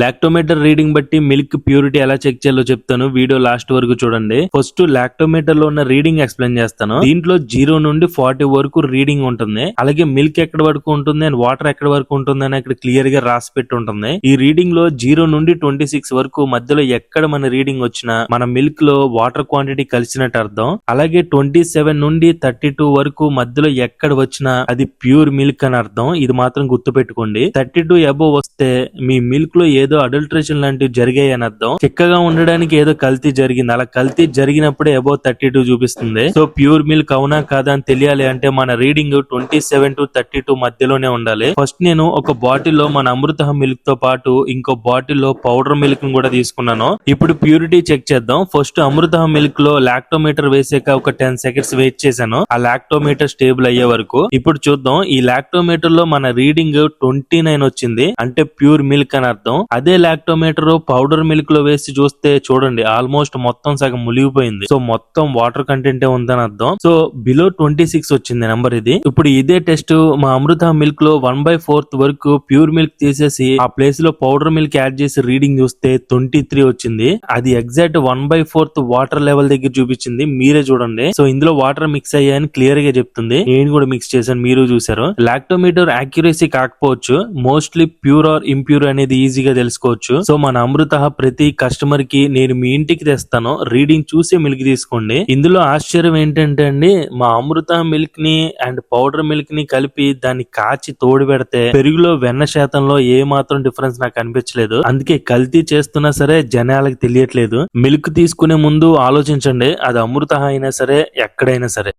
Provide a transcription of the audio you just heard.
Lactometer reading బట్టి milk purity ఎలా check చేయాలో చెప్తాను. వీడియో లాస్ట్ వరకు చూడండి. ఫస్ట్ లాక్టోమీటర్ లో ఉన్న రీడింగ్ ఎక్స్ప్లెయిన్ చేస్తాను. దీంట్లో 0 నుండి 40 వరకు రీడింగ్ ఉంటుంది. అలాగే మిల్క్ ఎక్కడ వరకు ఉంటుంది అండ్ వాటర్ ఎక్కడ వరకు ఉంటుంది అని ఇక్కడ క్లియర్ గా రాసి పెట్టి ఉంటుంది. ఈ రీడింగ్ లో 0 నుండి 26 వరకు మధ్యలో ఎక్కడ మన రీడింగ్ వచ్చినా మన మిల్క్ లో వాటర్ క్వాంటిటీ కలిసినట్టు అర్థం. అలాగే 27 నుండి 32 వరకు మధ్యలో ఎక్కడ వచ్చినా అది ప్యూర్ మిల్క్ అని అర్థం. ఇది మాత్రం గుర్తు పెట్టుకోండి. 32 అబోవ్ వస్తే మీ మిల్క్ లో ఏదో అడల్ట్రేషన్ లాంటివి జరిగాయి అని అర్థం. చిక్కగా ఉండడానికి ఏదో కల్తీ జరిగింది. అలా కల్తీ జరిగినప్పుడే అబోవ్ 32 చూపిస్తుంది. సో ప్యూర్ మిల్క్ అవునా కాదా అని తెలియాలి అంటే మన రీడింగ్ 27 to 32 మధ్యలోనే ఉండాలి. ఫస్ట్ నేను ఒక బాటిల్ లో మన అమృత మిల్క్ తో పాటు ఇంకో బాటిల్ లో పౌడర్ మిల్క్ కూడా తీసుకున్నాను. ఇప్పుడు ప్యూరిటీ చెక్ చేద్దాం. ఫస్ట్ అమృత మిల్క్ లో లాక్టోమీటర్ వేసాక ఒక 10 seconds వెయిట్ చేశాను. ఆ లాక్టోమీటర్ స్టేబుల్ అయ్యే వరకు. ఇప్పుడు చూద్దాం. ఈ లాక్టోమీటర్ లో మన రీడింగ్ 29 వచ్చింది. అంటే ప్యూర్ మిల్క్ అని అర్థం. అదే లాక్టోమీటర్ పౌడర్ మిల్క్ లో వేసి చూస్తే చూడండి ఆల్మోస్ట్ మొత్తం సగం మునిగిపోయింది. సో మొత్తం వాటర్ కంటెంటే ఉందని అర్థం. సో బిలో 26 వచ్చింది నెంబర్ ఇది. ఇప్పుడు ఇదే టెస్ట్ మా అమృత మిల్క్ లో 1/4 వరకు ప్యూర్ మిల్క్ తీసేసి ఆ ప్లేస్ లో పౌడర్ మిల్క్ యాడ్ చేసి రీడింగ్ చూస్తే 23 వచ్చింది. అది ఎగ్జాక్ట్ 1/4 వాటర్ లెవెల్ దగ్గర చూపించింది. మీరే చూడండి. సో ఇందులో వాటర్ మిక్స్ అయ్యాయని క్లియర్ గా చెప్తుంది. నేను కూడా మిక్స్ చేశాను, మీరు చూసారు. లాక్టోమీటర్ యాక్యురసీ కాకపోవచ్చు, మోస్ట్లీ ప్యూర్ ఆర్ ఇంప్యూర్ అనేది ఈజీగా తెలుసుకోవచ్చు. సో మన అమృత ప్రతి కస్టమర్ కి నేను మీ ఇంటికి తెస్తాను, రీడింగ్ చూసి మిల్క్ తీసుకోండి. ఇందులో ఆశ్చర్యం ఏంటంటే అండి, మా అమృత మిల్క్ ని అండ్ పౌడర్ మిల్క్ ని కలిపి దాన్ని కాచి తోడు పెడితే పెరుగులో వెన్న శాతంలో ఏ మాత్రం డిఫరెన్స్ నాకు అనిపించలేదు. అందుకే కల్తీ చేస్తున్నా సరే జనాలకు తెలియట్లేదు. మిల్క్ తీసుకునే ముందు ఆలోచించండి, అది అమృత అయినా సరే ఎక్కడైనా సరే.